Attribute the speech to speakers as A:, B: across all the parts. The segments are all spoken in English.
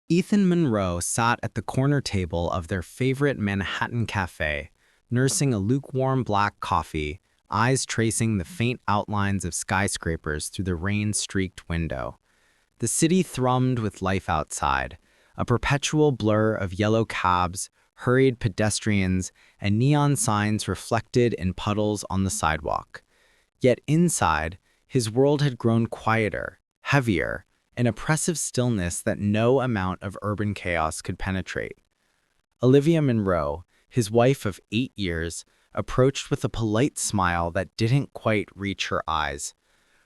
A: Ethan Monroe sat at the corner table of their favorite Manhattan cafe, nursing a lukewarm black coffee, eyes tracing the faint outlines of skyscrapers through the rain-streaked window. The city thrummed with life outside, a perpetual blur of yellow cabs, hurried pedestrians, and neon signs reflected in puddles on the sidewalk. Yet inside, his world had grown quieter, heavier, an oppressive stillness that no amount of urban chaos could penetrate. Olivia Monroe, his wife of 8 years, approached with a polite smile that didn't quite reach her eyes.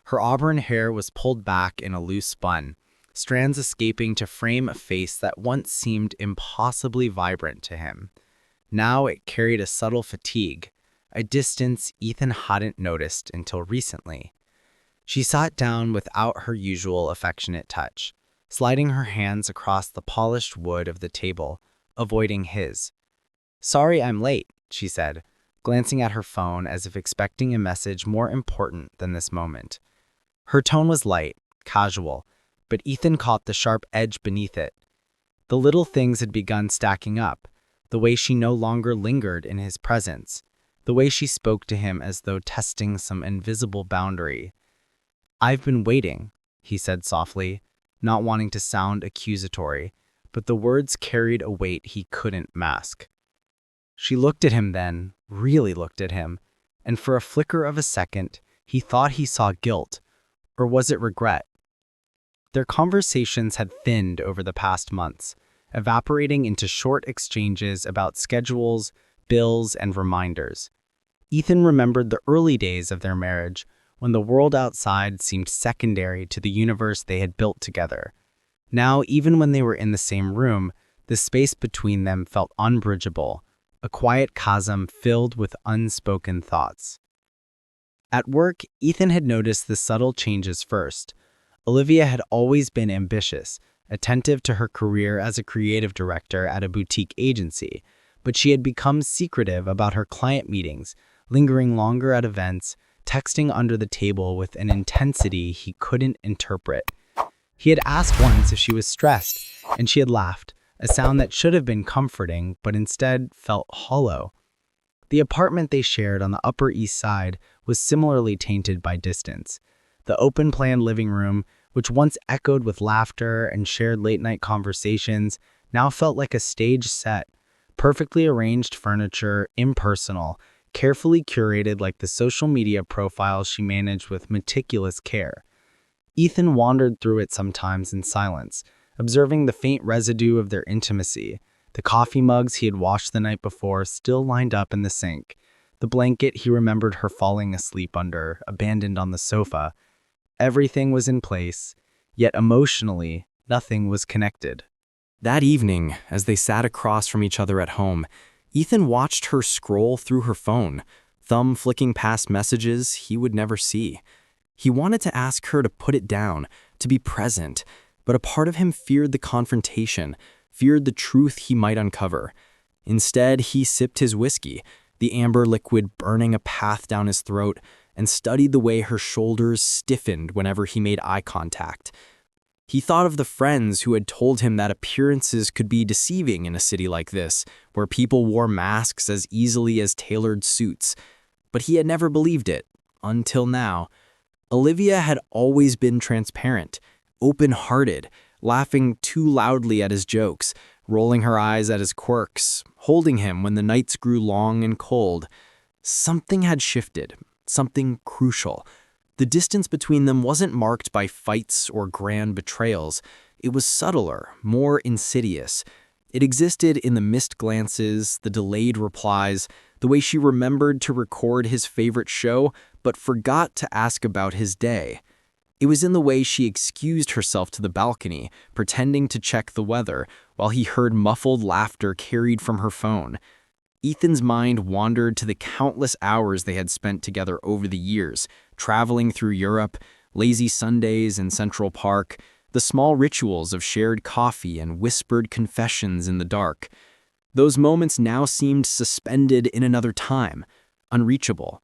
A: Her auburn hair was pulled back in a loose bun, strands escaping to frame a face that once seemed impossibly vibrant to him. Now it carried a subtle fatigue, a distance Ethan hadn't noticed until recently. She sat down without her usual affectionate touch, sliding her hands across the polished wood of the table, avoiding his. "Sorry I'm late," she said, glancing at her phone as if expecting a message more important than this moment. Her tone was light, casual, but Ethan caught the sharp edge beneath it. The little things had begun stacking up, the way she no longer lingered in his presence, the way she spoke to him as though testing some invisible boundary. "I've been waiting," he said softly, not wanting to sound accusatory, but the words carried a weight he couldn't mask. She looked at him then, really looked at him, and for a flicker of a second, he thought he saw guilt, or was it regret? Their conversations had thinned over the past months, evaporating into short exchanges about schedules, bills, and reminders. Ethan remembered the early days of their marriage, when the world outside seemed secondary to the universe they had built together. Now, even when they were in the same room, the space between them felt unbridgeable, a quiet chasm filled with unspoken thoughts. At work, Ethan had noticed the subtle changes first. Olivia had always been ambitious, attentive to her career as a creative director at a boutique agency, but she had become secretive about her client meetings, lingering longer at events, texting under the table with an intensity he couldn't interpret. He had asked once if she was stressed, and she had laughed, a sound that should have been comforting, but instead felt hollow. The apartment they shared on the Upper East Side was similarly tainted by distance. The open-plan living room, which once echoed with laughter and shared late-night conversations, now felt like a stage set, perfectly arranged furniture, impersonal, carefully curated like the social media profiles she managed with meticulous care. Ethan wandered through it sometimes in silence, observing the faint residue of their intimacy, the coffee mugs he had washed the night before still lined up in the sink, the blanket he remembered her falling asleep under, abandoned on the sofa. Everything was in place, yet emotionally, nothing was connected. That evening, as they sat across from each other at home, Ethan watched her scroll through her phone, thumb flicking past messages he would never see. He wanted to ask her to put it down, to be present, but a part of him feared the confrontation, feared the truth he might uncover. Instead, he sipped his whiskey, the amber liquid burning a path down his throat, and studied the way her shoulders stiffened whenever he made eye contact. He thought of the friends who had told him that appearances could be deceiving in a city like this, where people wore masks as easily as tailored suits. But he had never believed it, until now. Olivia had always been transparent, open-hearted, laughing too loudly at his jokes, rolling her eyes at his quirks, holding him when the nights grew long and cold. Something had shifted, something crucial. The distance between them wasn't marked by fights or grand betrayals. It was subtler, more insidious. It existed in the missed glances, the delayed replies, the way she remembered to record his favorite show, but forgot to ask about his day. It was in the way she excused herself to the balcony, pretending to check the weather, while he heard muffled laughter carried from her phone. Ethan's mind wandered to the countless hours they had spent together over the years, traveling through Europe, lazy Sundays in Central Park, the small rituals of shared coffee and whispered confessions in the dark. Those moments now seemed suspended in another time, unreachable.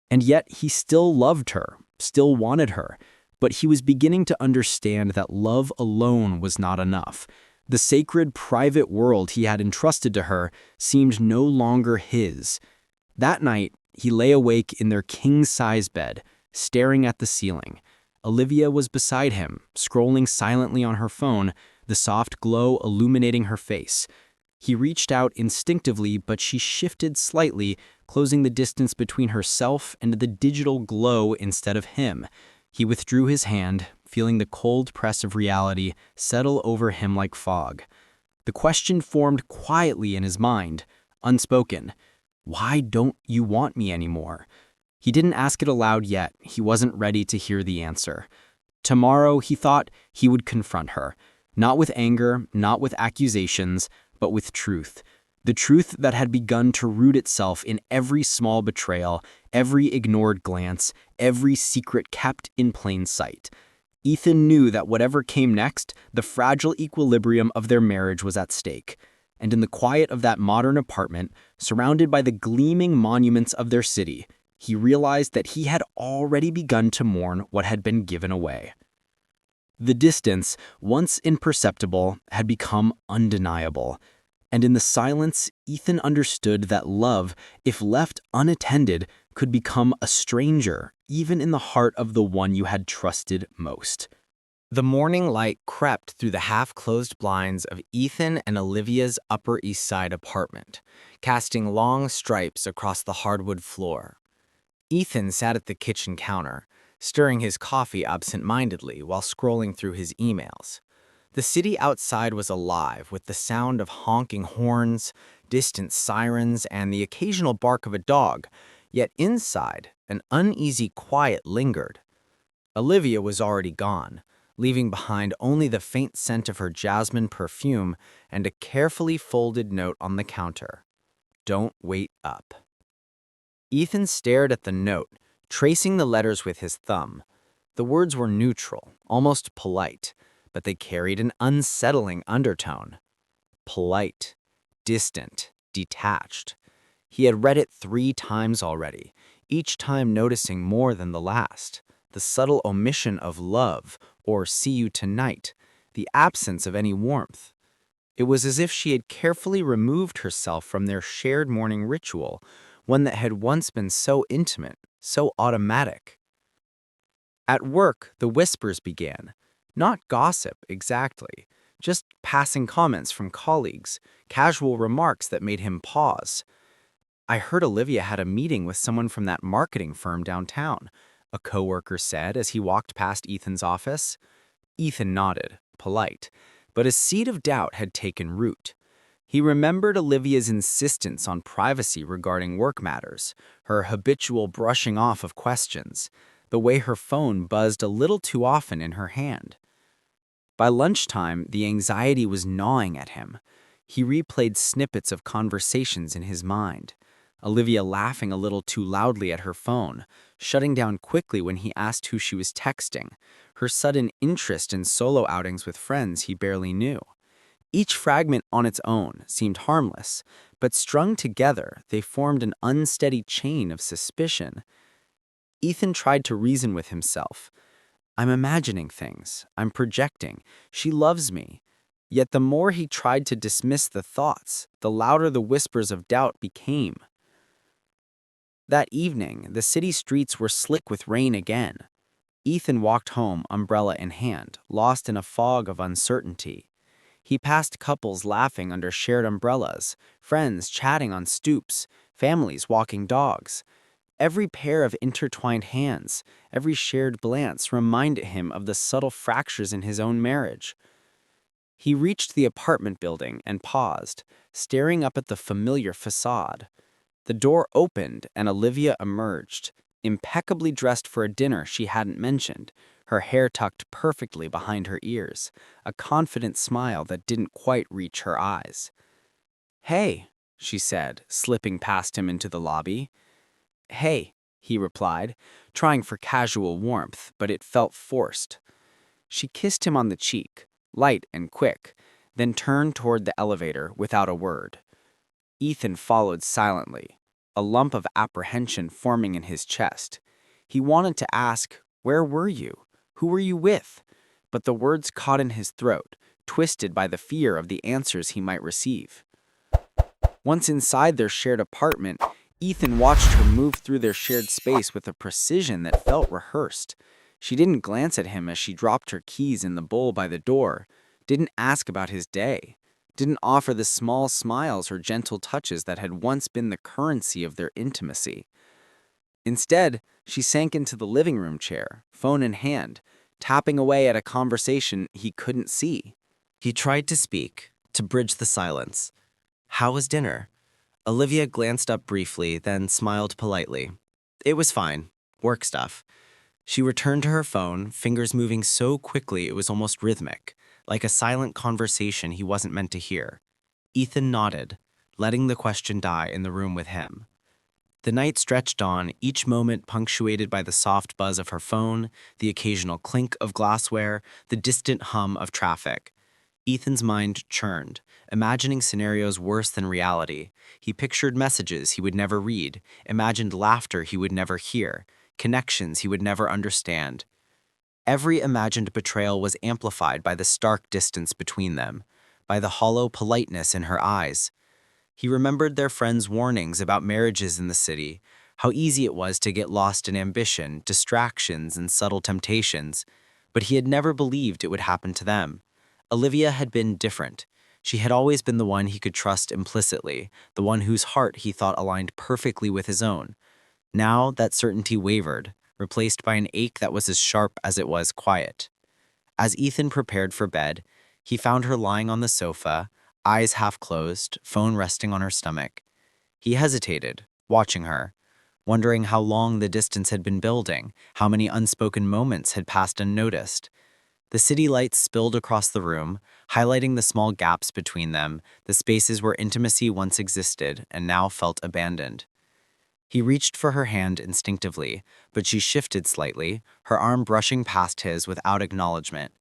A: And yet he still loved her, still wanted her, but he was beginning to understand that love alone was not enough.
B: The sacred private world he had entrusted to her seemed no longer his. That night, he lay awake in their king-size bed, staring at the ceiling. Olivia was beside him, scrolling silently on her phone, the soft glow illuminating her face. He reached out instinctively, but she shifted slightly, closing the distance between herself and the digital glow instead of him. He withdrew his hand, feeling the cold press of reality settle over him like fog. The question formed quietly in his mind, unspoken. Why don't you want me anymore? He didn't ask it aloud yet. He wasn't ready to hear the answer. Tomorrow, he thought, he would confront her. Not with anger, not with accusations, but with truth. The truth that had begun to root itself in every small betrayal, every ignored glance, every secret kept in plain sight. Ethan knew that whatever came next, the fragile equilibrium of their marriage was at stake. And in the quiet of that modern apartment, surrounded by the gleaming monuments of their city, he realized that he had already begun to mourn what had been given away. The distance, once imperceptible, had become undeniable. And in the silence, Ethan understood that love, if left unattended, could become a stranger, even in the heart of the one you had trusted most.
A: The morning light crept through the half-closed blinds of Ethan and Olivia's Upper East Side apartment, casting long stripes across the hardwood floor. Ethan sat at the kitchen counter, stirring his coffee absent-mindedly while scrolling through his emails. The city outside was alive with the sound of honking horns, distant sirens, and the occasional bark of a dog, yet inside, an uneasy quiet lingered. Olivia was already gone, leaving behind only the faint scent of her jasmine perfume and a carefully folded note on the counter. "Don't wait up." Ethan stared at the note, tracing the letters with his thumb. The words were neutral, almost polite, but they carried an unsettling undertone. Polite, distant, detached. He had read it 3 times already, each time noticing more than the last. The subtle omission of love, or see you tonight, the absence of any warmth. It was as if she had carefully removed herself from their shared morning ritual, one that had once been so intimate, so automatic. At work, the whispers began. Not gossip, exactly. Just passing comments from colleagues, casual remarks that made him pause. "I heard Olivia had a meeting with someone from that marketing firm downtown," a coworker said as he walked past Ethan's office. Ethan nodded, polite, but a seed of doubt had taken root. He remembered Olivia's insistence on privacy regarding work matters, her habitual brushing off of questions, the way her phone buzzed a little too often in her hand. By lunchtime, the anxiety was gnawing at him. He replayed snippets of conversations in his mind. Olivia laughing a little too loudly at her phone, shutting down quickly when he asked who she was texting, her sudden interest in solo outings with friends he barely knew. Each fragment on its own seemed harmless, but strung together, they formed an unsteady chain of suspicion. Ethan tried to reason with himself. "I'm imagining things. I'm projecting. She loves me." Yet the more he tried to dismiss the thoughts, the louder the whispers of doubt became. That evening, the city streets were slick with rain again. Ethan walked home, umbrella in hand, lost in a fog of uncertainty. He passed couples laughing under shared umbrellas, friends chatting on stoops, families walking dogs. Every pair of intertwined hands, every shared glance reminded him of the subtle fractures in his own marriage. He reached the apartment building and paused, staring up at the familiar facade. The door opened and Olivia emerged, impeccably dressed for a dinner she hadn't mentioned, her hair tucked perfectly behind her ears, a confident smile that didn't quite reach her eyes. "Hey," she said, slipping past him into the lobby. "Hey," he replied, trying for casual warmth, but it felt forced. She kissed him on the cheek, light and quick, then turned toward the elevator without a word. Ethan followed silently, a lump of apprehension forming in his chest. He wanted to ask, "Where were you? Who were you with?" But the words caught in his throat,
B: twisted by the fear of the answers he might receive. Once inside their shared apartment, Ethan watched her move through their shared space with a precision that felt rehearsed. She didn't glance at him as she dropped her keys in the bowl by the door, didn't ask about his day, didn't offer the small smiles or gentle touches that had once been the currency of their intimacy. Instead, she sank into the living room chair, phone in hand, tapping away at a conversation he couldn't see.
C: He tried to speak, to bridge the silence. How was dinner? Olivia glanced up briefly, then smiled politely. It was fine. Work stuff. She returned to her phone, fingers moving so quickly it was almost rhythmic, like a silent conversation he wasn't meant to hear. Ethan nodded, letting the question die in the room with him. The night stretched on, each moment punctuated by the soft buzz of her phone, the occasional clink of glassware, the distant hum of traffic. Ethan's mind churned, imagining scenarios worse than reality. He pictured messages he would never read, imagined laughter he would never hear, connections he would never understand. Every imagined betrayal was amplified by the stark distance between them, by the hollow politeness in her eyes. He remembered their friends' warnings about marriages in the city, how easy it was to get lost in ambition, distractions, and subtle temptations, but he had never believed it would happen to them. Olivia had been different. She had always been the one he could trust implicitly, the one whose heart he thought aligned perfectly with his own. Now that certainty wavered, replaced by an ache that was as sharp as it was quiet. As Ethan prepared for bed, he found her lying on the sofa, eyes half closed, phone resting on her stomach. He hesitated, watching her, wondering how long the distance had been building, how many unspoken moments had passed unnoticed. The city lights spilled across the room, highlighting the small gaps between them, the spaces where intimacy once existed and now felt abandoned. He reached for her hand instinctively, but she shifted slightly, her arm brushing past his without acknowledgement.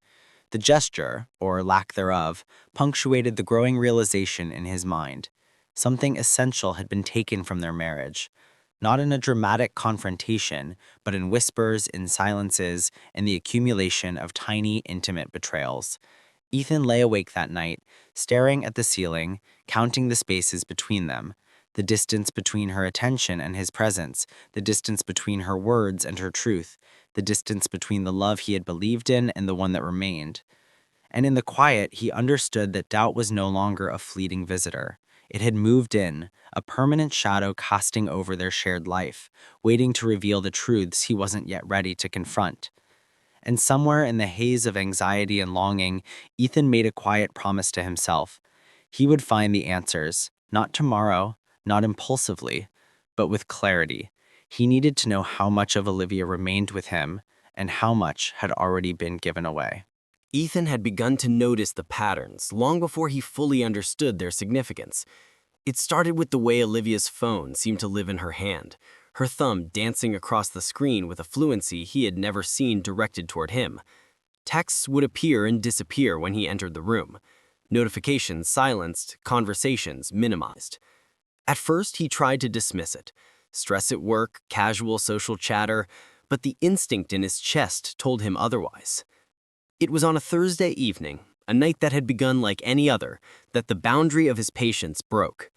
C: The gesture, or lack thereof, punctuated the growing realization in his mind. Something essential had been taken from their marriage. Not in a dramatic confrontation, but in whispers, in silences, in the accumulation of tiny, intimate betrayals. Ethan lay awake that night, staring at the ceiling, counting the spaces between them, the distance between her attention and his presence, the distance between her words and her truth, the distance between the love he had believed in and the one that remained. And in the quiet, he understood that doubt was no longer a fleeting visitor. It had moved in, a permanent shadow casting over their shared life, waiting to reveal the truths he wasn't yet ready to confront. And somewhere in the haze of anxiety and longing, Ethan made a quiet promise to himself. He would find the answers, not tomorrow, not impulsively, but with clarity. He needed to know how much of Olivia remained with him and how much had already been given away.
B: Ethan had begun to notice the patterns long before he fully understood their significance. It started with the way Olivia's phone seemed to live in her hand, her thumb dancing across the screen with a fluency he had never seen directed toward him. Texts would appear and disappear when he entered the room. Notifications silenced, conversations minimized. At first, he tried to dismiss it. Stress at work, casual social chatter, but the instinct in his chest told him otherwise. It was on a Thursday evening, a night that had begun like any other, that the boundary of his patience broke.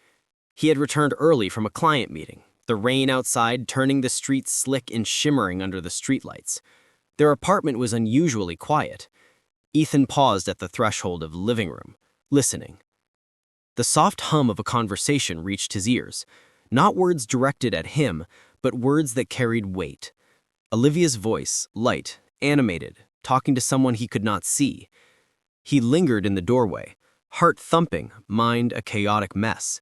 B: He had returned early from a client meeting, the rain outside turning the streets slick and shimmering under the streetlights. Their apartment was unusually quiet. Ethan paused at the threshold of the living room, listening. The soft hum of a conversation reached his ears, not words directed at him, but words that carried weight. Olivia's voice, light, animated, talking to someone he could not see. He lingered in the doorway, heart thumping, mind a chaotic mess.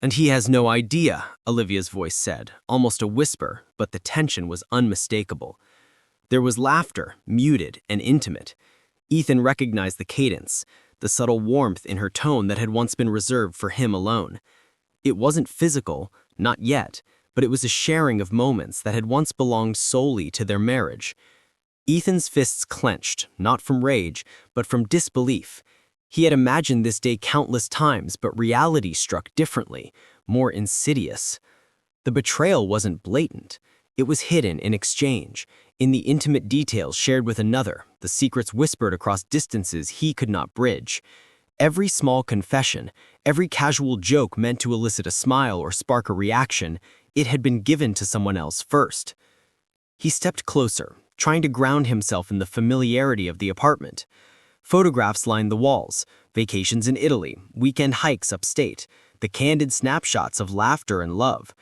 B: "And he has no idea," Olivia's voice said, almost a whisper, but the tension was unmistakable. There was laughter, muted and intimate. Ethan recognized the cadence, the subtle warmth in her tone that had once been reserved for him alone. It wasn't physical, not yet, but it was a sharing of moments that had once belonged solely to their marriage. Ethan's fists clenched, not from rage, but from disbelief. He had imagined this day countless times, but reality struck differently, more insidious. The betrayal wasn't blatant. It was hidden in exchange, In the intimate details shared with another, the secrets whispered across distances he could not bridge. Every small confession, every casual joke meant to elicit a smile or spark a reaction, it had been given to someone else first. He stepped closer, trying to ground himself in the familiarity of the apartment. Photographs lined the walls, vacations in Italy, weekend hikes upstate, the candid snapshots of laughter and love.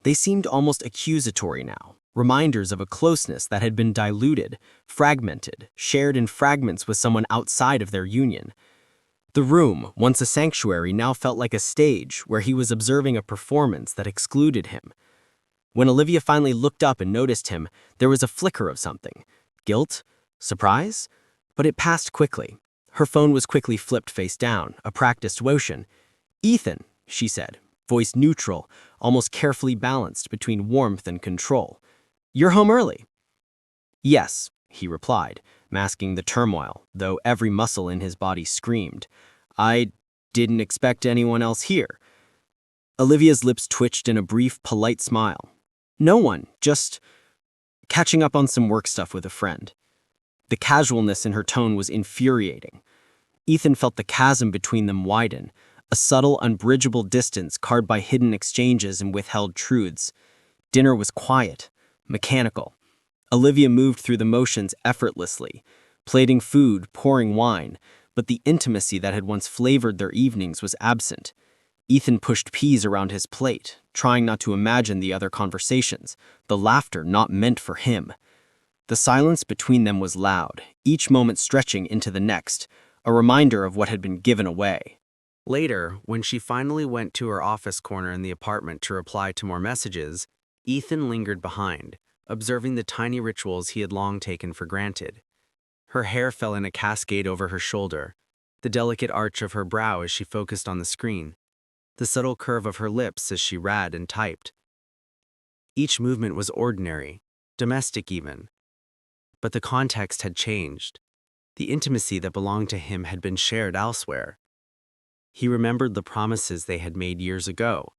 B: They seemed almost accusatory now, reminders of a closeness that had been diluted, fragmented, shared in fragments with someone outside of their union. The room, once a sanctuary, now felt like a stage where he was observing a performance that excluded him. When Olivia finally looked up and noticed him, there was a flicker of something. Guilt? Surprise? But it passed quickly. Her phone was quickly flipped face down, a practiced motion. "Ethan," she said, voice neutral, almost carefully balanced between warmth and control. "You're home early." "Yes," he replied, masking the turmoil, though every muscle in his body screamed. "I didn't expect anyone else here." Olivia's lips twitched in a brief, polite smile. "No one, just catching up on some work stuff with a friend." The casualness in her tone was infuriating. Ethan felt the chasm between them widen, a subtle, unbridgeable distance carved by hidden exchanges and withheld truths. Dinner was quiet, mechanical. Olivia moved through the motions effortlessly, plating food, pouring wine, but the intimacy that had once flavored their evenings was absent. Ethan pushed peas around his plate, trying not to imagine the other conversations, the laughter not meant for him. The silence between them was loud, each moment stretching into the next, a reminder of what had been given away.
A: Later, when she finally went to her office corner in the apartment to reply to more messages, Ethan lingered behind, observing the tiny rituals he had long taken for granted. Her hair fell in a cascade over her shoulder, the delicate arch of her brow as she focused on the screen, the subtle curve of her lips as she read and typed. Each movement was ordinary, domestic even. But the context had changed. The intimacy that belonged to him had been shared elsewhere. He remembered the promises they had made years ago.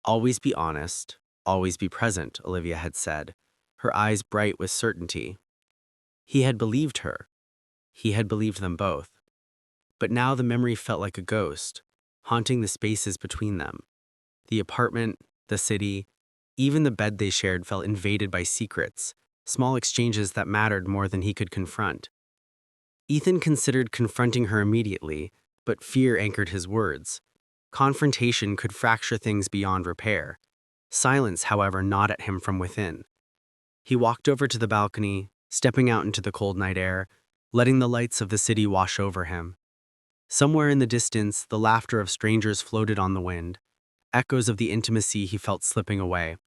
A: "Always be honest, always be present," Olivia had said, her eyes bright with certainty. He had believed her. He had believed them both. But now the memory felt like a ghost, haunting the spaces between them. The apartment, the city, even the bed they shared felt invaded by secrets, small exchanges that mattered more than he could confront. Ethan considered confronting her immediately, but fear anchored his words. Confrontation could fracture things beyond repair. Silence, however, gnawed at him from within. He walked over to the balcony, stepping out into the cold night air, letting the lights of the city wash over him. Somewhere in the distance, the laughter of strangers floated on the wind, echoes of the intimacy he felt slipping away.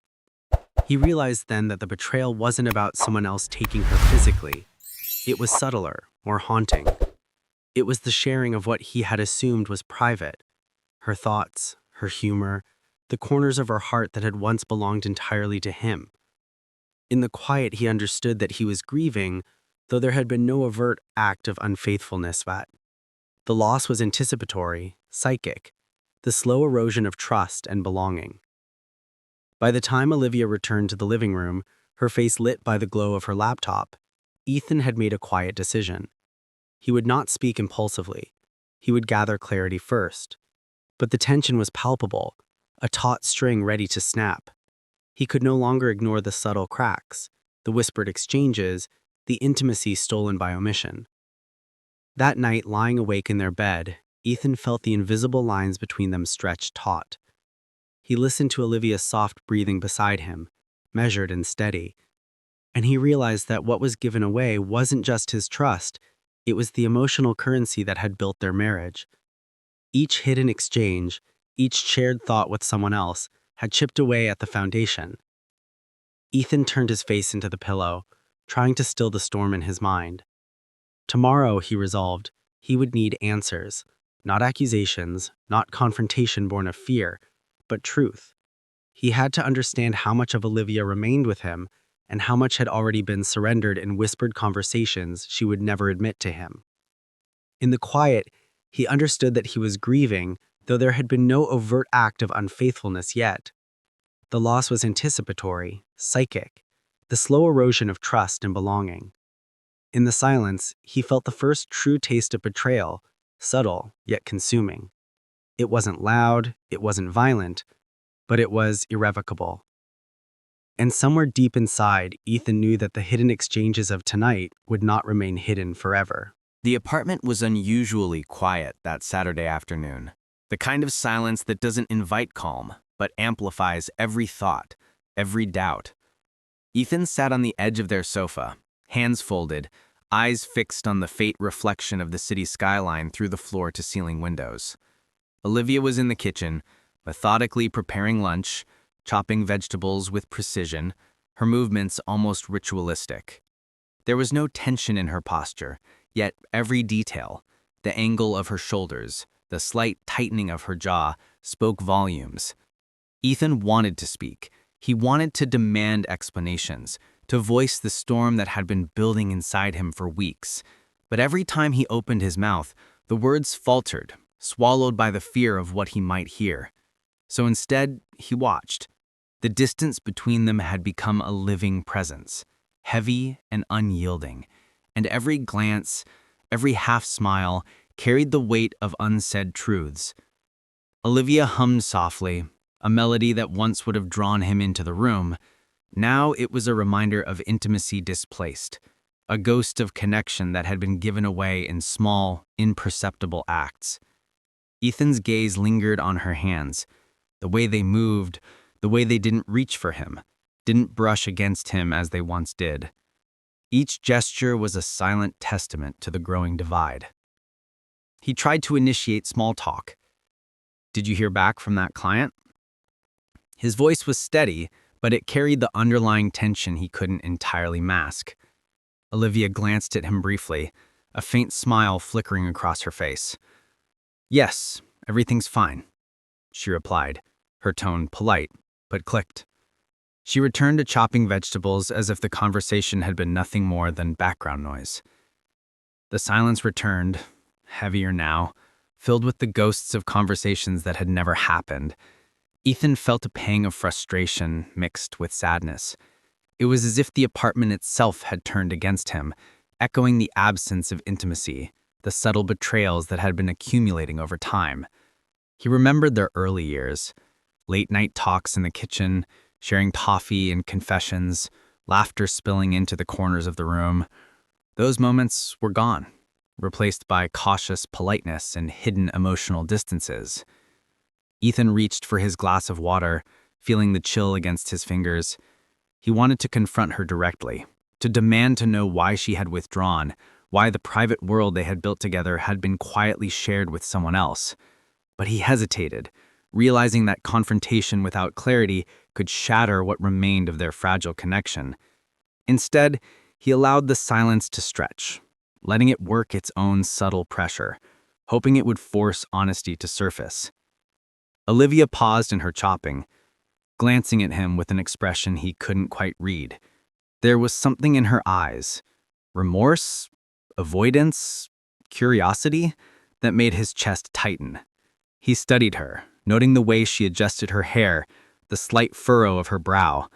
A: He realized then that the betrayal wasn't about someone else taking her physically. It was subtler, more haunting. It was the sharing of what he had assumed was private. Her thoughts, her humor, the corners of her heart that had once belonged entirely to him. In the quiet, he understood that he was grieving, though there had been no overt act of unfaithfulness yet. The loss was anticipatory, psychic, the slow erosion of trust and belonging. By the time Olivia returned to the living room, her face lit by the glow of her laptop, Ethan had made a quiet decision. He would not speak impulsively. He would gather clarity first. But the tension was palpable, a taut string ready to snap. He could no longer ignore the subtle cracks, the whispered exchanges, the intimacy stolen by omission. That night, lying awake in their bed, Ethan felt the invisible lines between them stretch taut. He listened to Olivia's soft breathing beside him, measured and steady, and he realized that what was given away wasn't just his trust, it was the emotional currency that had built their marriage. Each hidden exchange, each shared thought with someone else, had chipped away at the foundation. Ethan turned his face into the pillow, trying to still the storm in his mind. Tomorrow, he resolved, he would need answers, not accusations, not confrontation born of fear, but truth. He had to understand how much of Olivia remained with him and how much had already been surrendered in whispered conversations she would never admit to him. In the quiet, he understood that he was grieving, though there had been no overt act of unfaithfulness yet. The loss was anticipatory, psychic,
D: the slow erosion of trust and belonging. In the silence, he felt the first true taste of betrayal, subtle yet consuming. It wasn't loud, it wasn't violent, but it was irrevocable. And somewhere deep inside, Ethan knew that the hidden exchanges of tonight would not remain hidden forever.
B: The apartment was unusually quiet that Saturday afternoon. The kind of silence that doesn't invite calm, but amplifies every thought, every doubt. Ethan sat on the edge of their sofa, hands folded, eyes fixed on the faint reflection of the city skyline through the floor-to-ceiling windows. Olivia was in the kitchen, methodically preparing lunch, chopping vegetables with precision, her movements almost ritualistic. There was no tension in her posture, yet every detail, the angle of her shoulders, the slight tightening of her jaw, spoke volumes. Ethan wanted to speak. He wanted to demand explanations, to voice the storm that had been building inside him for weeks. But every time he opened his mouth, the words faltered, swallowed by the fear of what he might hear. So instead, he watched. The distance between them had become a living presence, heavy and unyielding, and every glance, every half-smile, carried the weight of unsaid truths. Olivia hummed softly, a melody that once would have drawn him into the room. Now it was a reminder of intimacy displaced, a ghost of connection that had been given away in small, imperceptible acts. Ethan's gaze lingered on her hands, the way they moved, the way they didn't reach for him, didn't brush against him as they once did. Each gesture was a silent testament to the growing divide. He tried to initiate small talk. "Did you hear back from that client?" His voice was steady, but it carried the underlying tension he couldn't entirely mask. Olivia glanced at him briefly, a faint smile flickering across her face. "Yes, everything's fine," she replied, her tone polite, but clicked. She returned to chopping vegetables as if the conversation had been nothing more than background noise. The silence returned, heavier now, filled with the ghosts of conversations that had never happened. Ethan felt a pang of frustration mixed with sadness. It was as if the apartment itself had turned against him, echoing the absence of intimacy, the subtle betrayals that had been accumulating over time. He remembered their early years, late-night talks in the kitchen, sharing toffee and confessions, laughter spilling into the corners of the room. Those moments were gone, replaced by cautious politeness and hidden emotional distances. Ethan reached for his glass of water, feeling the chill against his fingers. He wanted to confront her directly, to demand to know why she had withdrawn, why the private world they had built together had been quietly shared with someone else. But he hesitated, realizing that confrontation without clarity could shatter what remained of their fragile connection. Instead, he allowed the silence to stretch, letting it work its own subtle pressure, hoping it would force honesty to surface. Olivia paused in her chopping, glancing at him with an expression he couldn't quite read. There was something in her eyes, remorse, avoidance, curiosity, that made his chest tighten. He studied her, noting the way she adjusted her hair, the slight furrow of her brow,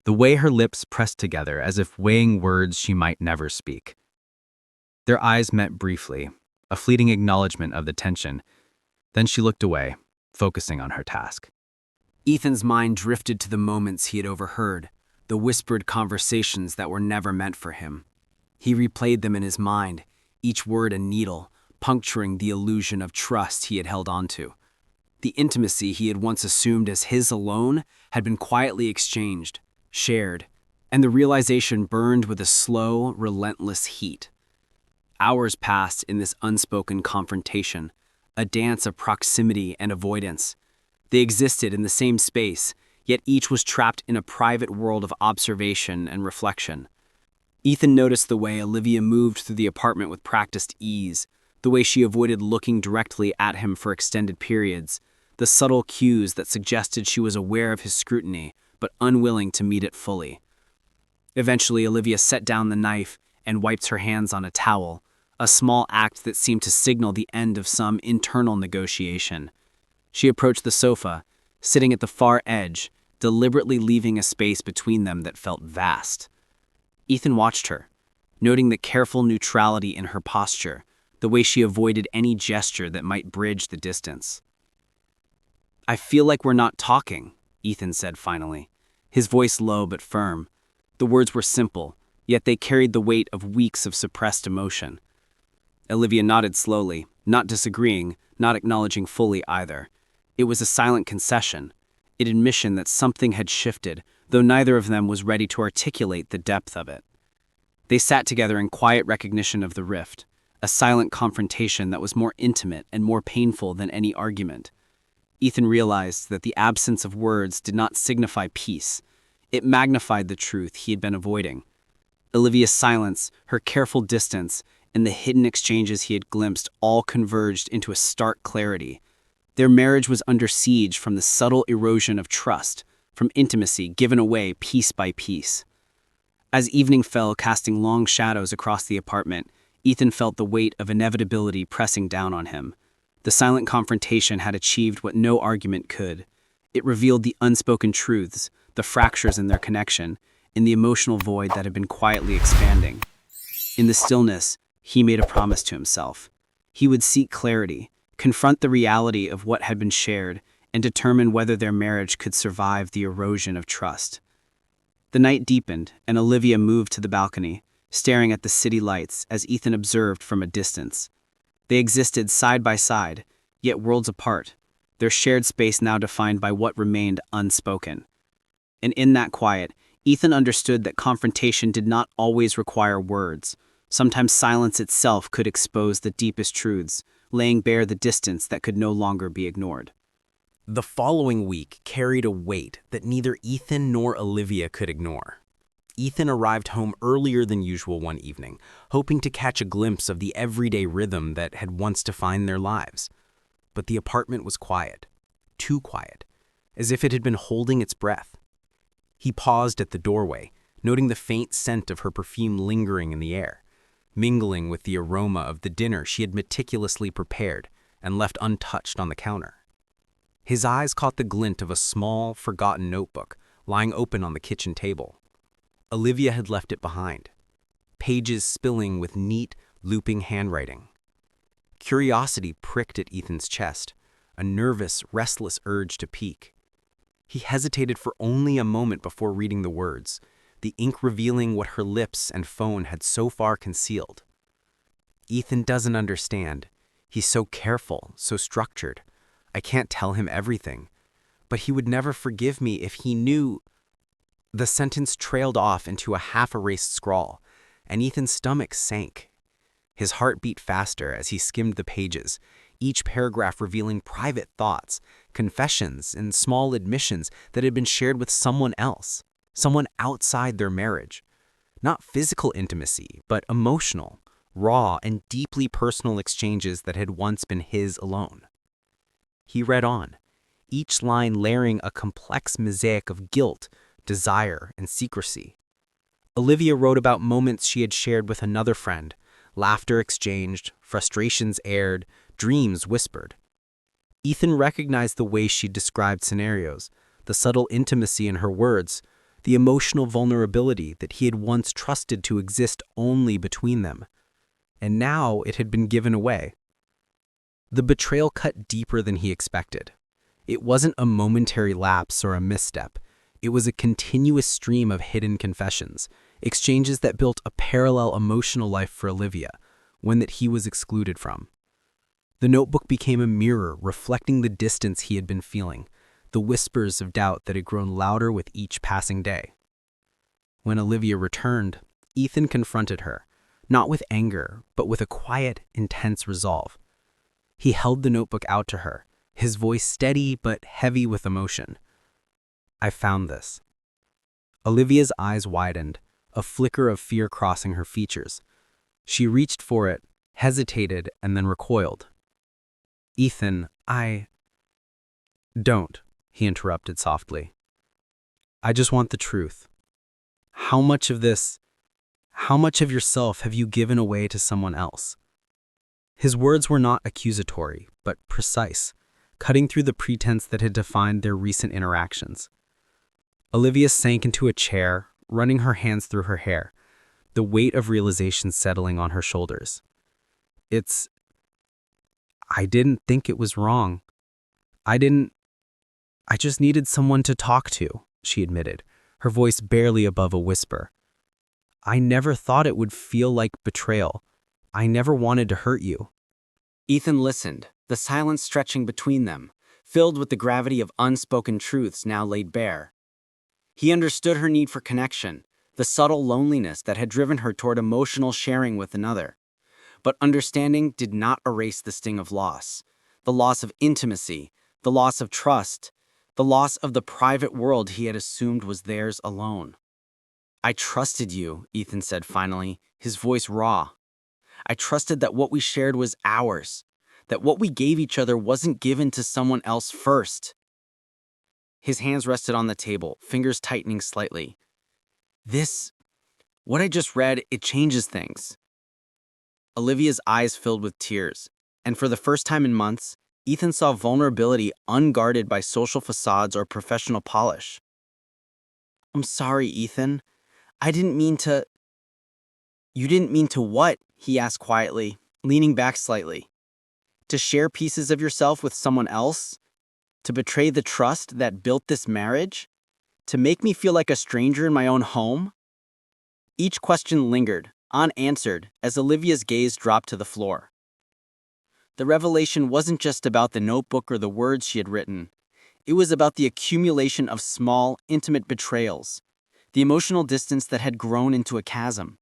B: the way her lips pressed together as if weighing words she might never speak. Their eyes met briefly, a fleeting acknowledgement of the tension. Then she looked away, focusing on her task. Ethan's mind drifted to the moments he had overheard, the whispered conversations that were never meant for him. He replayed them in his mind, each word a needle, puncturing the illusion of trust he had held onto. The intimacy he had once assumed as his alone had been quietly exchanged, shared, and the realization burned with a slow, relentless heat. Hours passed in this unspoken confrontation, a dance of proximity and avoidance. They existed in the same space, yet each was trapped in a private world of observation and reflection. Ethan noticed the way Olivia moved through the apartment with practiced ease, the way she avoided looking directly at him for extended periods, the subtle cues that suggested she was aware of his scrutiny, but unwilling to meet it fully. Eventually, Olivia set down the knife and wiped her hands on a towel, a small act that seemed to signal the end of some internal negotiation. She approached the sofa, sitting at the far edge, deliberately leaving a space between them that felt vast. Ethan watched her, noting the careful neutrality in her posture, the way she avoided any gesture that might bridge the distance. "I feel like we're not talking," Ethan said finally, his voice low but firm. The words were simple, yet they carried the weight of weeks of suppressed emotion. Olivia nodded slowly, not disagreeing, not acknowledging fully either. It was a silent concession, an admission that something had shifted, though neither of them was ready to articulate the depth of it. They sat together in quiet recognition of the rift, a silent confrontation that was more intimate and more painful than any argument. Ethan realized that the absence of words did not signify peace. It magnified the truth he had been avoiding. Olivia's silence, her careful distance, and the hidden exchanges he had glimpsed all converged into a stark clarity. Their marriage was under siege from the subtle erosion of trust, from intimacy given away piece by piece. As evening fell, casting long shadows across the apartment, Ethan felt the weight of inevitability pressing down on him. The silent confrontation had achieved what no argument could. It revealed the unspoken truths, the fractures in their connection, in the emotional void that had been quietly expanding. In the stillness, he made a promise to himself. He would seek clarity, confront the reality of what had been shared, and determine whether their marriage could survive the erosion of trust. The night deepened, and Olivia moved to the balcony, staring at the city lights as Ethan observed from a distance. They existed side by side, yet worlds apart, their shared space now defined by what remained unspoken. And in that quiet, Ethan understood that confrontation did not always require words. Sometimes silence itself could expose the deepest truths, laying bare the distance that could no longer be ignored.
A: The following week carried a weight that neither Ethan nor Olivia could ignore. Ethan arrived home earlier than usual one evening, hoping to catch a glimpse of the everyday rhythm that had once defined their lives. But the apartment was quiet, too quiet, as if it had been holding its breath. He paused at the doorway, noting the faint scent of her perfume lingering in the air, mingling with the aroma of the dinner she had meticulously prepared and left untouched on the counter. His eyes caught the glint of a small, forgotten notebook lying open on the kitchen table. Olivia had left it behind, pages spilling with neat, looping handwriting. Curiosity pricked at Ethan's chest, a nervous, restless urge to peek. He hesitated for only a moment before reading the words, the ink revealing what her lips and phone had so far concealed. "Ethan doesn't understand. He's so careful, so structured. I can't tell him everything. But he would never forgive me if he knew—" The sentence trailed off into a half-erased scrawl, and Ethan's stomach sank. His heart beat faster as he skimmed the pages, each paragraph revealing private thoughts, confessions, and small admissions that had been shared with someone else, someone outside their marriage. Not physical intimacy, but emotional, raw, and deeply personal exchanges that had once been his alone. He read on, each line layering a complex mosaic of guilt, desire, and secrecy. Olivia wrote about moments she had shared with another friend, laughter exchanged, frustrations aired, dreams whispered. Ethan recognized the way she described scenarios, the subtle intimacy in her words, the emotional vulnerability that he had once trusted to exist only between them. And now it had been given away. The betrayal cut deeper than he expected. It wasn't a momentary lapse or a misstep. It was a continuous stream of hidden confessions, exchanges that built a parallel emotional life for Olivia, one that he was excluded from. The notebook became a mirror reflecting the distance he had been feeling, the whispers of doubt that had grown louder with each passing day. When Olivia returned, Ethan confronted her, not with anger, but with a quiet, intense resolve. He held the notebook out to her, his voice steady but heavy with emotion. "I found this." Olivia's eyes widened, a flicker of fear crossing her features. She reached for it, hesitated, and then recoiled. "Ethan, Don't," he interrupted softly. "I just want the truth. How much of yourself have you given away to someone else?" His words were not accusatory, but precise, cutting through the pretense that had defined their recent interactions. Olivia sank into a chair, running her hands through her hair,
D: the weight of realization settling on her shoulders. I didn't think it was wrong. I just needed someone to talk to, she admitted, her voice barely above a whisper. I never thought it would feel like betrayal. I never wanted to hurt you.
B: Ethan listened, the silence stretching between them, filled with the gravity of unspoken truths now laid bare. He understood her need for connection, the subtle loneliness that had driven her toward emotional sharing with another. But understanding did not erase the sting of loss, the loss of intimacy, the loss of trust, the loss of the private world he had assumed was theirs alone. I trusted you, Ethan said finally, his voice raw. I trusted that what we shared was ours, that what we gave each other wasn't given to someone else first. His hands rested on the table, fingers tightening slightly. What I just read, it changes things. Olivia's eyes filled with tears, and for the first time in months, Ethan saw vulnerability unguarded by social facades or professional polish. I'm sorry, Ethan. I didn't mean to... You didn't mean to what? He asked quietly, leaning back slightly. To share pieces of yourself with someone else? To betray the trust that built this marriage? To make me feel like a stranger in my own home? Each question lingered, unanswered, as Olivia's gaze dropped to the floor. The revelation wasn't just about the notebook or the words she had written. It was about the accumulation of small, intimate betrayals, the emotional distance that had grown into a chasm.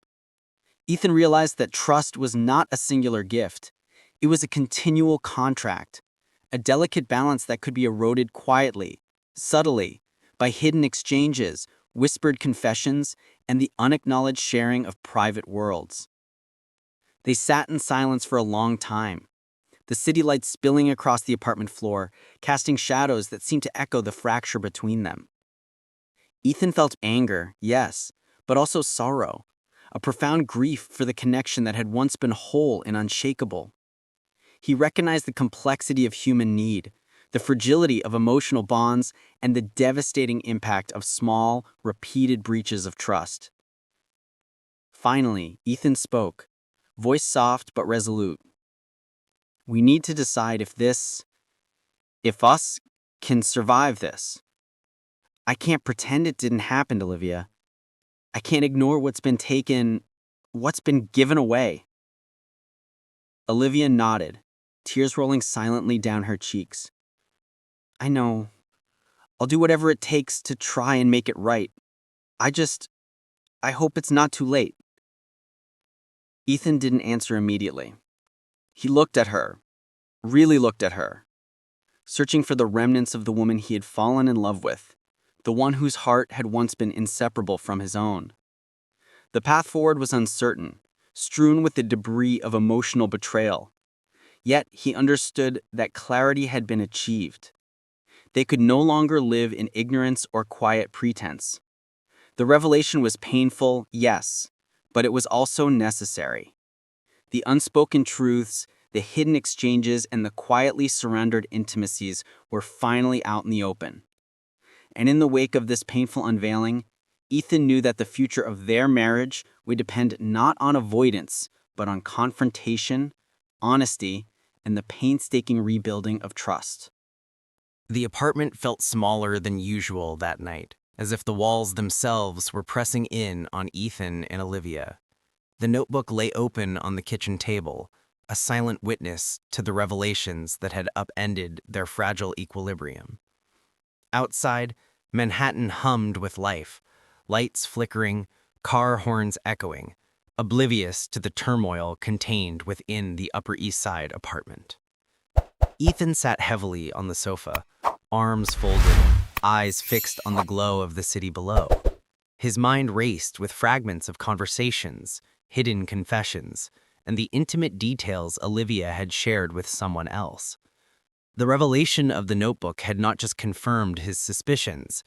B: Ethan realized that trust was not a singular gift. It was a continual contract, a delicate balance that could be eroded quietly, subtly, by hidden exchanges, whispered confessions, and the unacknowledged sharing of private worlds. They sat in silence for a long time, the city lights spilling across the apartment floor, casting shadows that seemed to echo the fracture between them. Ethan felt anger, yes, but also sorrow, a profound grief for the connection that had once been whole and unshakable. He recognized the complexity of human need, the fragility of emotional bonds, and the devastating impact of small, repeated breaches of trust. Finally, Ethan spoke, voice soft but resolute. We need to decide if us can survive this. I can't pretend it didn't happen, Olivia. I can't ignore what's been given away. Olivia nodded, tears rolling silently down her cheeks. I know. I'll do whatever it takes to try and make it right. I hope it's not too late. Ethan didn't answer immediately. He looked at her, really looked at her, searching for the remnants of the woman he had fallen in love with, the one whose heart had once been inseparable from his own. The path forward was uncertain, strewn with the debris of emotional betrayal. Yet he understood that clarity had been achieved. They could no longer live in ignorance or quiet pretense. The revelation was painful, yes, but it was also necessary. The unspoken truths, the hidden exchanges, and the quietly surrendered intimacies were finally out in the open. And in the wake of this painful unveiling, Ethan knew that the future of their marriage would depend not on avoidance, but on confrontation, honesty, and the painstaking rebuilding of trust.
C: The apartment felt smaller than usual that night, as if the walls themselves were pressing in on Ethan and Olivia. The notebook lay open on the kitchen table, a silent witness to the revelations that had upended their fragile equilibrium. Outside, Manhattan hummed with life, lights flickering, car horns echoing, oblivious to the turmoil contained within the Upper East Side apartment. Ethan sat heavily on the sofa, arms folded, eyes fixed on the glow of the city below. His mind raced with fragments of conversations, hidden confessions, and the intimate details Olivia had shared with someone else. The revelation of the notebook had not just confirmed his suspicions,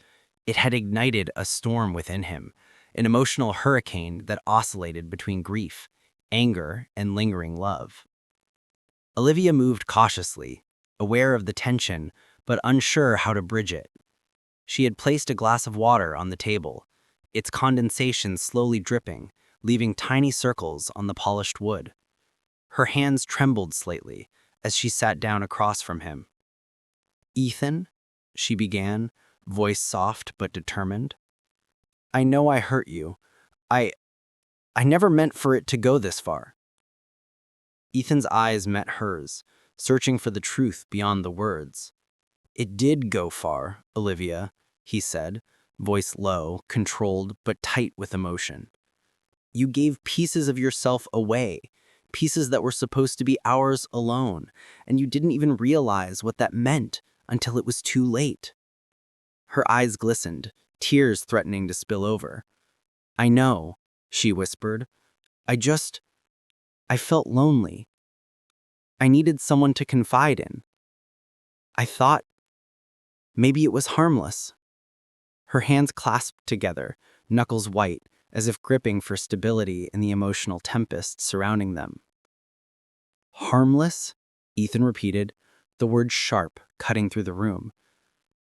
C: it had ignited a storm within him, an emotional hurricane that oscillated between grief, anger, and lingering love. Olivia moved cautiously, aware of the tension, but unsure how to bridge it. She had placed a glass of water on the table, its condensation slowly dripping,
D: leaving tiny circles on the polished wood. Her hands trembled slightly as she sat down across from him. "Ethan," she began, voice soft but determined. "I know I hurt you. I never meant for it to go this far." Ethan's eyes met hers, searching for the truth beyond the words. "It did go far, Olivia," he said, voice low, controlled but tight with emotion. "You gave pieces of yourself away, pieces that were supposed to be ours alone, and you didn't even realize what that meant until it was too late." Her eyes glistened, tears threatening to spill over. "I know," she whispered. I felt lonely. I needed someone to confide in. I thought maybe it was harmless." Her hands clasped together, knuckles white, as if gripping for stability in the emotional tempest surrounding them. "Harmless?" Ethan repeated, the word sharp, cutting through the room.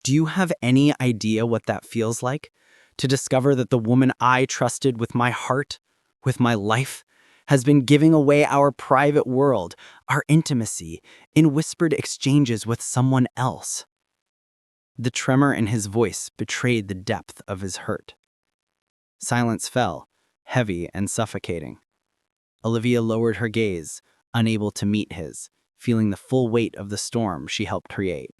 D: "Do you have any idea what that feels like? To discover that the woman I trusted with my heart, with my life, has been giving away our private world, our intimacy, in whispered exchanges with someone else." The tremor in his voice betrayed the depth of his hurt. Silence fell, heavy and suffocating. Olivia lowered her gaze, unable to meet his, feeling the full weight of the storm she helped create.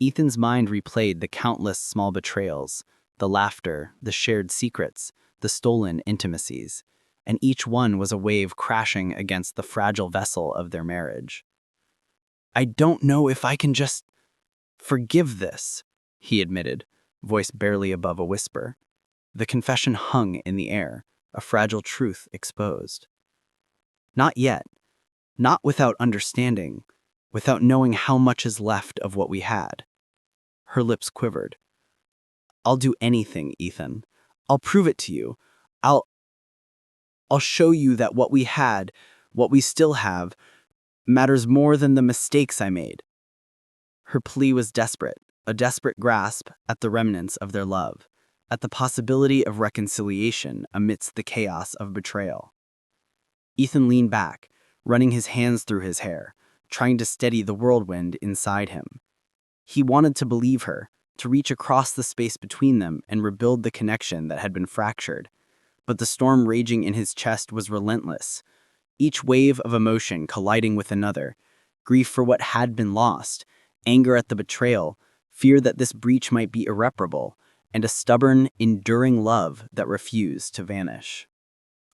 D: Ethan's mind replayed the countless small betrayals, the laughter, the shared secrets, the stolen intimacies, and each one was a wave crashing against the fragile vessel of their marriage. "I don't know if I can just forgive this," he admitted, voice barely above a whisper. The confession hung in the air, a fragile truth exposed. "Not yet. Not without understanding, without knowing how much is left of what we had." Her lips quivered. "I'll do anything, Ethan. I'll prove it to you. I'll show you that what we had, what we still have, matters more than the mistakes I made." Her plea was desperate, a desperate grasp at the remnants of their love, at the possibility of reconciliation amidst the chaos of betrayal. Ethan leaned back, running his hands through his hair, trying to steady the whirlwind inside him. He wanted to believe her, to reach across the space between them and rebuild the connection that had been fractured. But the storm raging in his chest was relentless, each wave of emotion colliding with another: grief for what had been lost, anger at the betrayal, fear that this breach might be irreparable, and a stubborn, enduring love that refused to vanish.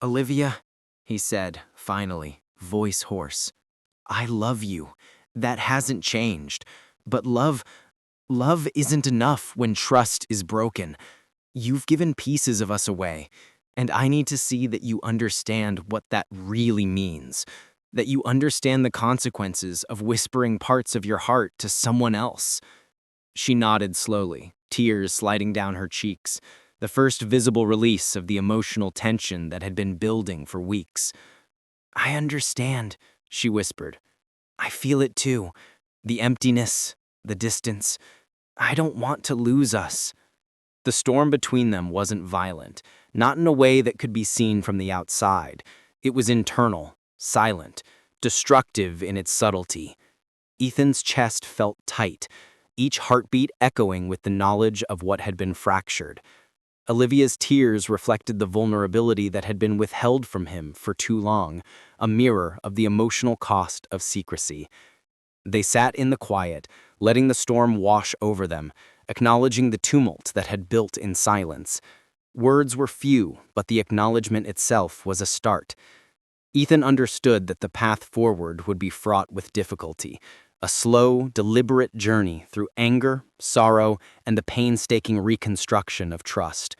B: "Olivia," he said, finally, voice hoarse. "I love you. That hasn't changed. But love isn't enough when trust is broken. You've given pieces of us away, and I need to see that you understand what that really means. That you understand the consequences of whispering parts of your heart to someone else." She nodded slowly, tears sliding down her cheeks, the first visible release of the emotional tension that had been building for weeks. "I understand," she whispered. "I feel it too. The emptiness, the distance. I don't want to lose us." The storm between them wasn't violent, not in a way that could be seen from the outside. It was internal, silent, destructive in its subtlety. Ethan's chest felt tight, each heartbeat echoing with the knowledge of what had been fractured. Olivia's tears reflected the vulnerability that had been withheld from him for too long, a mirror of the emotional cost of secrecy. They sat in the quiet, letting the storm wash over them, acknowledging the tumult that had built in silence. Words were few, but the acknowledgement itself was a start. Ethan understood that the path forward would be fraught with difficulty, a slow, deliberate journey through anger, sorrow, and the painstaking reconstruction of trust.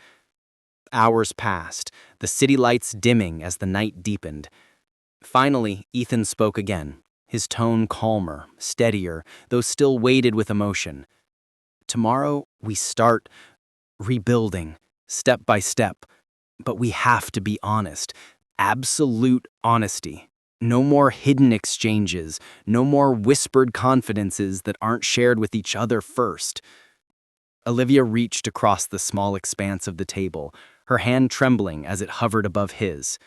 B: Hours passed, the city lights dimming as the night deepened. Finally, Ethan spoke again, his tone calmer, steadier, though still weighted with emotion. "Tomorrow, we start rebuilding, step by step. But we have to be honest. Absolute honesty. No more hidden exchanges, no more whispered confidences that aren't shared with each other first." Olivia reached across the small expanse of the table, her hand trembling as it hovered above his.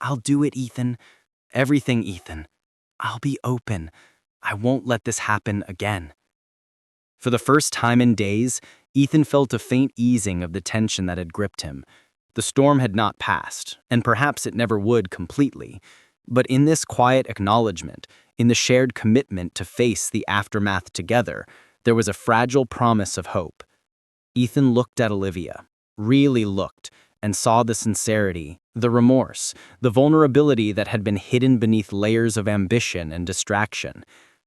B: "I'll do it, Ethan. Everything, Ethan. I'll be open. I won't let this happen again." For the first time in days, Ethan felt a faint easing of the tension that had gripped him. The storm had not passed, and perhaps it never would completely. But in this quiet acknowledgement, in the shared commitment to face the aftermath together, there was a fragile promise of hope. Ethan looked at Olivia, really looked, and saw the sincerity, the remorse, the vulnerability that had been hidden beneath layers of ambition and distraction.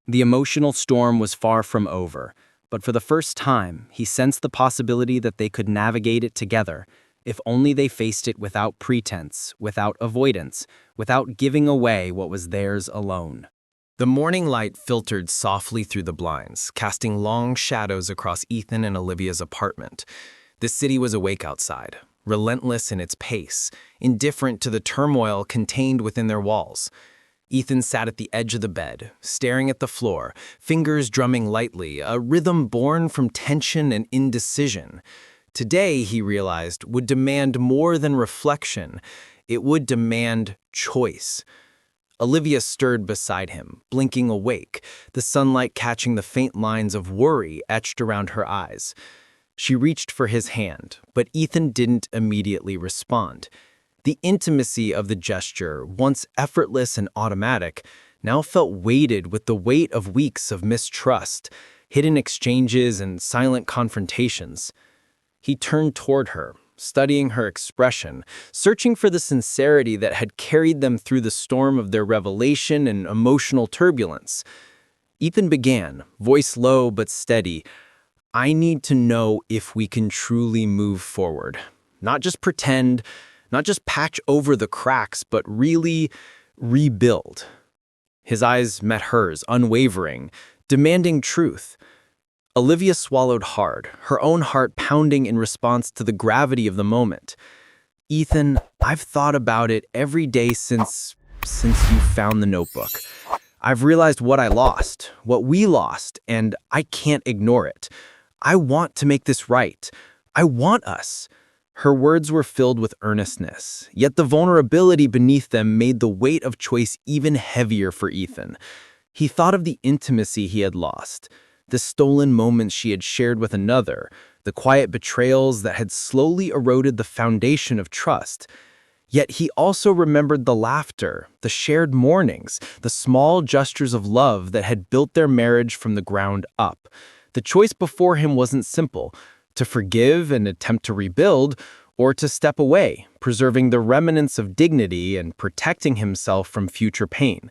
B: The emotional storm was far from over, but for the first time, he sensed the possibility that they could navigate it together, if only they faced it without pretense, without avoidance, without giving away what was theirs alone.
C: The morning light filtered softly through the blinds, casting long shadows across Ethan and Olivia's apartment. The city was awake outside, relentless in its pace, indifferent to the turmoil contained within their walls. Ethan sat at the edge of the bed, staring at the floor, fingers drumming lightly, a rhythm born from tension and indecision. Today, he realized, would demand more than reflection. It would demand choice. Olivia stirred beside him, blinking awake, the sunlight catching the faint lines of worry etched around her eyes. She reached for his hand, but Ethan didn't immediately respond. The intimacy of the gesture, once effortless and automatic, now felt weighted with the weight of weeks of mistrust, hidden exchanges, and silent confrontations. He turned toward her, studying her expression, searching for the sincerity that had carried them through the storm of their revelation and emotional turbulence. Ethan began, voice low but steady. "I need to know if we can truly move forward. Not just pretend, not just patch over the cracks, but really rebuild." His eyes met hers, unwavering, demanding truth. Olivia swallowed hard, her own heart pounding in response to the gravity of the moment. "Ethan, I've thought about it every day since you found the notebook. I've realized what I lost, what we lost, and I can't ignore it. I want to make this right. I want us." Her words were filled with earnestness, yet the vulnerability beneath them made the weight of choice even heavier for Ethan. He thought of the intimacy he had lost, the stolen moments she had shared with another, the quiet betrayals that had slowly eroded the foundation of trust. Yet he also remembered the laughter, the shared mornings, the small gestures of love that had built their marriage from the ground up. The choice before him wasn't simple: to forgive and attempt to rebuild, or to step away, preserving the remnants of dignity and protecting himself from future pain.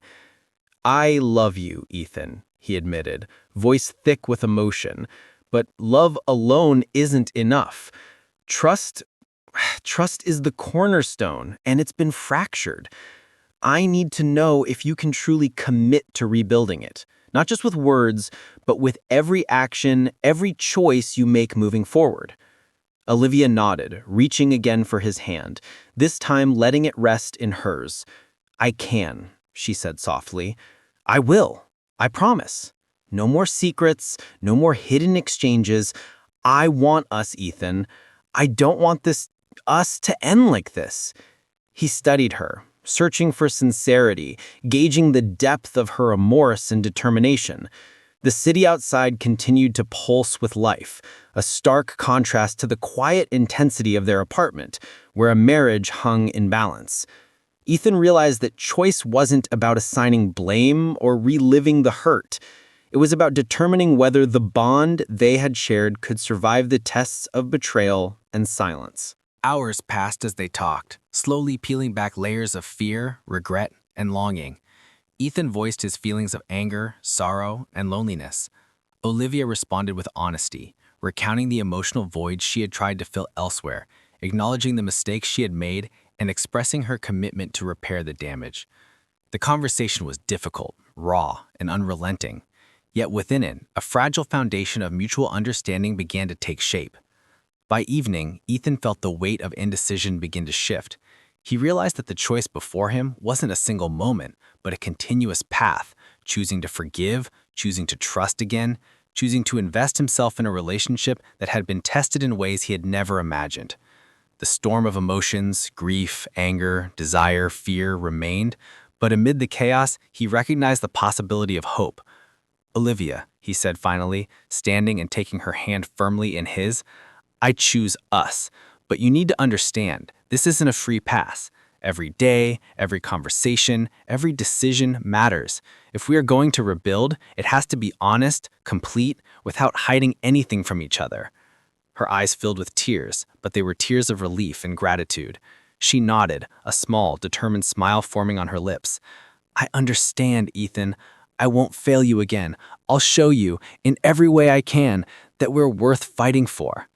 C: "I love you, Ethan," he admitted, voice thick with emotion. "But love alone isn't enough. Trust is the cornerstone, and it's been fractured. I need to know if you can truly commit to rebuilding it, not just with words, but with every action, every choice you make moving forward." Olivia nodded, reaching again for his hand, this time letting it rest in hers. "I can," she said softly. "I will. I promise. No more secrets, no more hidden exchanges. I want us, Ethan. I don't want us to end like this." He studied her, searching for sincerity, gauging the depth of her remorse and determination. The city outside continued to pulse with life, a stark contrast to the quiet intensity of their apartment, where a marriage hung in balance. Ethan realized that choice wasn't about assigning blame or reliving the hurt. It was about determining whether the bond they had shared could survive the tests of betrayal and silence.
A: Hours passed as they talked, slowly peeling back layers of fear, regret, and longing. Ethan voiced his feelings of anger, sorrow, and loneliness. Olivia responded with honesty, recounting the emotional void she had tried to fill elsewhere, acknowledging the mistakes she had made, and expressing her commitment to repair the damage. The conversation was difficult, raw, and unrelenting. Yet within it, a fragile foundation of mutual understanding began to take shape. By evening, Ethan felt the weight of indecision begin to shift. He realized that the choice before him wasn't a single moment, but a continuous path, choosing to forgive, choosing to trust again, choosing to invest himself in a relationship that had been tested in ways he had never imagined.
B: The storm of emotions, grief, anger, desire, fear remained, but amid the chaos, he recognized the possibility of hope. "Olivia," he said finally, standing and taking her hand firmly in his, "I choose us. But you need to understand, this isn't a free pass. Every day, every conversation, every decision matters. If we are going to rebuild, it has to be honest, complete, without hiding anything from each other." Her eyes filled with tears, but they were tears of relief and gratitude. She nodded, a small, determined smile forming on her lips. "I understand, Ethan. I won't fail you again. I'll show you, in every way I can, that we're worth fighting for."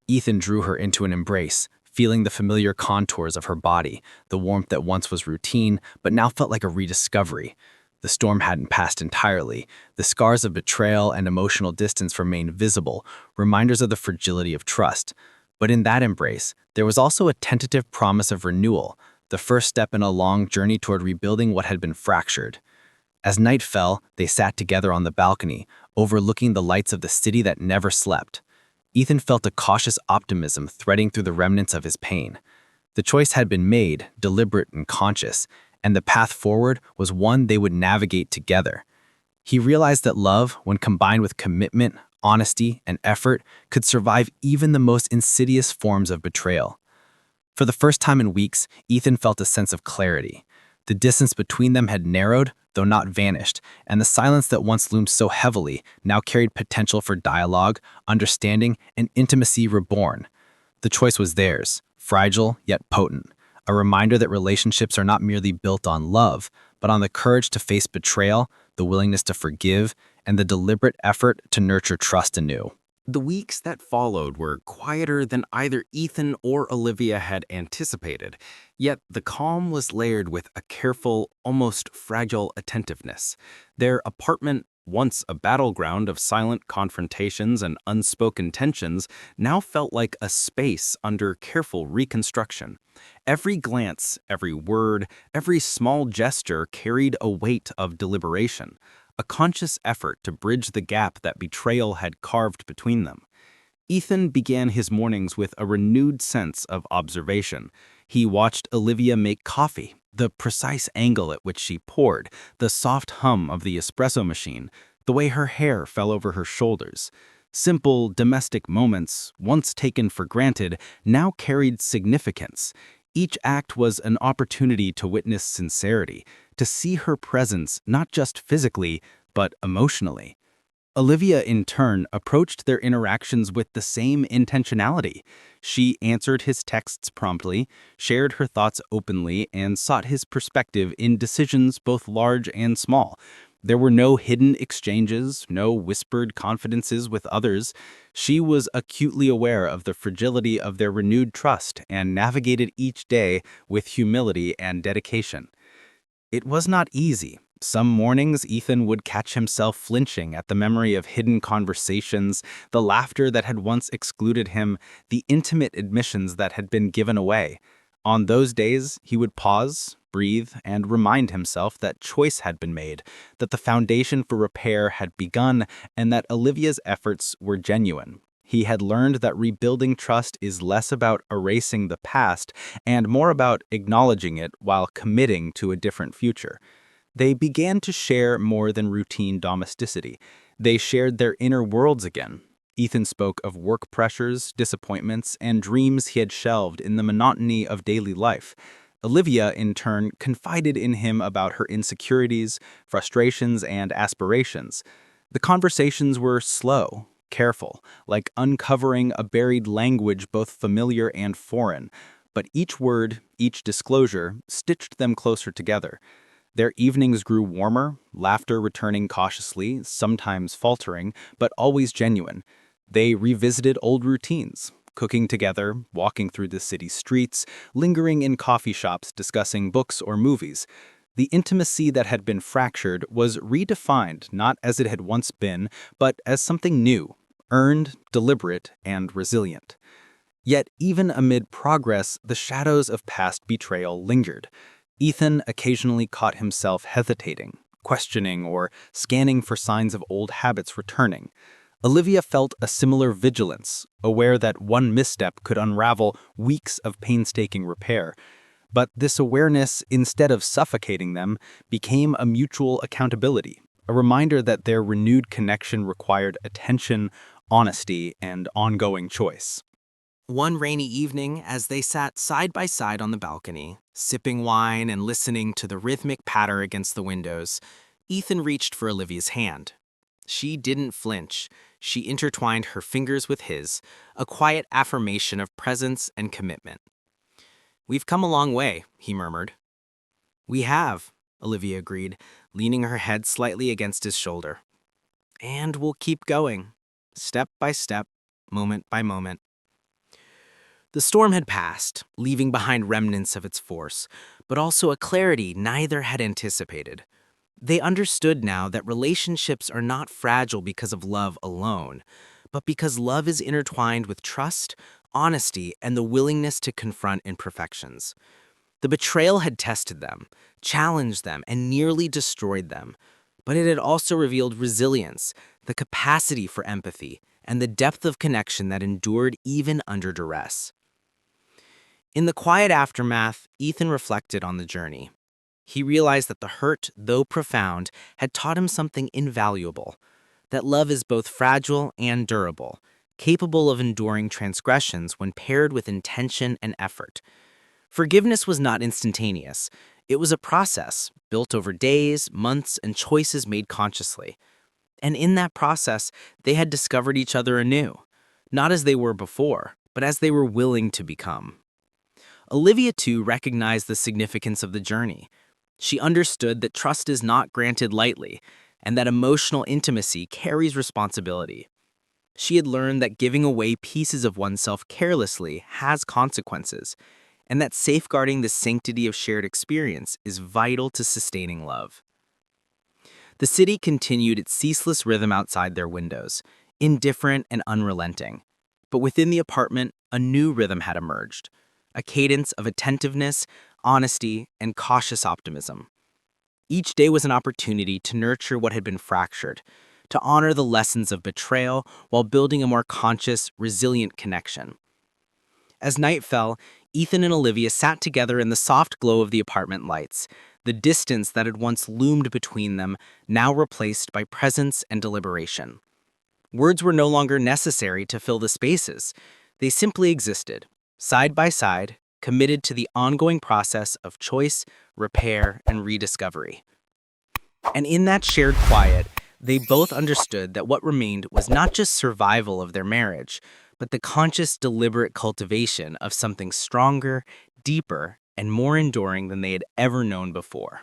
B: Ethan drew her into an embrace, feeling the familiar contours of her body, the warmth that once was routine, but now felt like a rediscovery. The storm hadn't passed entirely. The scars of betrayal and emotional distance remained visible, reminders of the fragility of trust. But in that embrace, there was also a tentative promise of renewal, the first step in a long journey toward rebuilding what had been fractured. As night fell, they sat together on the balcony, overlooking the lights of the city that never slept. Ethan felt a cautious optimism threading through the remnants of his pain. The choice had been made, deliberate and conscious, and the path forward was one they would navigate together. He realized that love, when combined with commitment, honesty, and effort, could survive even the most insidious forms of betrayal. For the first time in weeks, Ethan felt a sense of clarity. The distance between them had narrowed, though not vanished, and the silence that once loomed so heavily now carried potential for dialogue, understanding, and intimacy reborn. The choice was theirs, fragile yet potent, a reminder that relationships are not merely built on love, but on the courage to face betrayal, the willingness to forgive, and the deliberate effort to nurture trust anew.
A: The weeks that followed were quieter than either Ethan or Olivia had anticipated, yet the calm was layered with a careful, almost fragile attentiveness. Their apartment, once a battleground of silent confrontations and unspoken tensions, now felt like a space under careful reconstruction. Every glance, every word, every small gesture carried a weight of deliberation, a conscious effort to bridge the gap that betrayal had carved between them. Ethan began his mornings with a renewed sense of observation. He watched Olivia make coffee, the precise angle at which she poured, the soft hum of the espresso machine, the way her hair fell over her shoulders. Simple, domestic moments, once taken for granted, now carried significance. Each act was an opportunity to witness sincerity, to see her presence not just physically, but emotionally. Olivia, in turn, approached their interactions with the same intentionality. She answered his texts promptly, shared her thoughts openly, and sought his perspective in decisions both large and small. There were no hidden exchanges, no whispered confidences with others. She was acutely aware of the fragility of their renewed trust and navigated each day with humility and dedication. It was not easy. Some mornings, Ethan would catch himself flinching at the memory of hidden conversations, the laughter that had once excluded him, the intimate admissions that had been given away. On those days, he would pause, breathe, and remind himself that choice had been made, that the foundation for repair had begun, and that Olivia's efforts were genuine. He had learned that rebuilding trust is less about erasing the past and more about acknowledging it while committing to a different future. They began to share more than routine domesticity. They shared their inner worlds again. Ethan spoke of work pressures, disappointments, and dreams he had shelved in the monotony of daily life. Olivia, in turn, confided in him about her insecurities, frustrations, and aspirations. The conversations were slow, careful, like uncovering a buried language both familiar and foreign, but each word, each disclosure, stitched them closer together. Their evenings grew warmer, laughter returning cautiously, sometimes faltering, but always genuine. They revisited old routines, cooking together, walking through the city streets, lingering in coffee shops discussing books or movies. The intimacy that had been fractured was redefined not as it had once been, but as something new, earned, deliberate, and resilient. Yet even amid progress, the shadows of past betrayal lingered. Ethan occasionally caught himself hesitating, questioning, or scanning for signs of old habits returning.
B: Olivia felt a similar vigilance, aware that one misstep could unravel weeks of painstaking repair. But this awareness, instead of suffocating them, became a mutual accountability, a reminder that their renewed connection required attention, honesty, and ongoing choice.
C: One rainy evening, as they sat side by side on the balcony, sipping wine and listening to the rhythmic patter against the windows, Ethan reached for Olivia's hand. She didn't flinch. She intertwined her fingers with his, a quiet affirmation of presence and commitment. "We've come a long way," he murmured. "We have," Olivia agreed, leaning her head slightly against his shoulder. "And we'll keep going, step by step, moment by moment." The storm had passed, leaving behind remnants of its force, but also a clarity neither had anticipated. They understood now that relationships are not fragile because of love alone, but because love is intertwined with trust, honesty, and the willingness to confront imperfections. The betrayal had tested them, challenged them, and nearly destroyed them, but it had also revealed resilience, the capacity for empathy, and the depth of connection that endured even under duress. In the quiet aftermath, Ethan reflected on the journey. He realized that the hurt, though profound, had taught him something invaluable, that love is both fragile and durable, capable of enduring transgressions when paired with intention and effort. Forgiveness was not instantaneous. It was a process, built over days, months, and choices made consciously. And in that process, they had discovered each other anew, not as they were before, but as they were willing to become. Olivia, too, recognized the significance of the journey. She understood that trust is not granted lightly, and that emotional intimacy carries responsibility. She had learned that giving away pieces of oneself carelessly has consequences, and that safeguarding the sanctity of shared experience is vital to sustaining love. The city continued its ceaseless rhythm outside their windows, indifferent and unrelenting. But within the apartment, a new rhythm had emerged, a cadence of attentiveness, honesty, and cautious optimism. Each day was an opportunity to nurture what had been fractured, to honor the lessons of betrayal while building a more conscious, resilient connection. As night fell, Ethan and Olivia sat together in the soft glow of the apartment lights, the distance that had once loomed between them now replaced by presence and deliberation. Words were no longer necessary to fill the spaces. They simply existed, side by side, committed to the ongoing process of choice, repair, and rediscovery. And in that shared quiet, they both understood that what remained was not just survival of their marriage, but the conscious, deliberate cultivation of something stronger, deeper, and more enduring than they had ever known before.